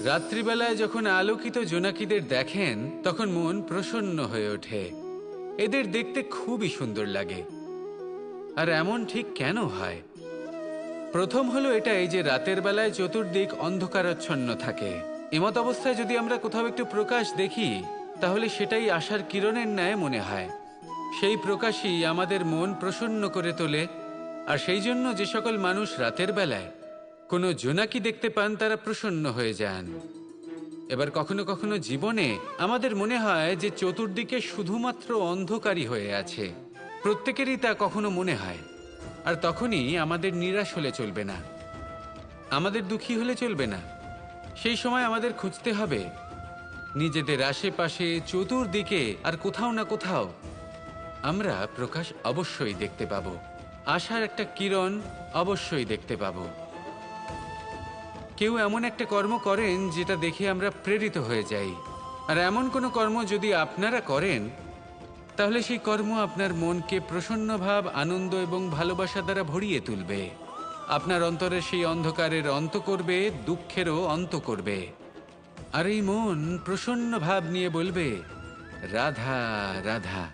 রাত্রিবেলায় যখন আলোকিত জোনাকিদের দেখেন তখন মন প্রসন্ন হয়ে ওঠে। এদের দেখতে খুবই সুন্দর লাগে। আর এমন ঠিক কেন হয়? প্রথম হলো এটাই যে রাতের বেলায় চতুর্দিক অন্ধকারাচ্ছন্ন থাকে। এমত অবস্থায় যদি আমরা কোথাও একটু প্রকাশ দেখি তাহলে সেটাই আশার কিরণের ন্যায় মনে হয়। সেই প্রকাশই আমাদের মন প্রসন্ন করে তোলে। আর সেই জন্য যে সকল মানুষ রাতের বেলায় কোনো জোনাকি দেখতে পান তারা প্রসন্ন হয়ে যান। এবার কখনো কখনো জীবনে আমাদের মনে হয় যে চতুর্দিকে শুধুমাত্র অন্ধকারই হয়ে আছে। প্রত্যেকেরই তা কখনো মনে হয়। আর তখনই আমাদের নিরাশ হলে চলবে না, আমাদের দুঃখী হলে চলবে না। সেই সময় আমাদের খুঁজতে হবে নিজেদের আশেপাশে, চতুর্দিকে আর কোথাও না কোথাও আমরা প্রকাশ অবশ্যই দেখতে পাবো। আশার একটা কিরণ অবশ্যই দেখতে পাবো। কেউ এমন একটা কর্ম করেন যেটা দেখে আমরা প্রেরিত হয়ে যাই। আর এমন কোনো কর্ম যদি আপনারা করেন তাহলে সেই কর্ম আপনার মনকে প্রসন্ন ভাব, আনন্দ এবং ভালোবাসা দ্বারা ভরিয়ে তুলবে। আপনার অন্তরের সেই অন্ধকারের অন্ত করবে, দুঃখেরও অন্ত করবে। আর এই মন প্রসন্ন ভাব নিয়ে বলবে, রাধা রাধা।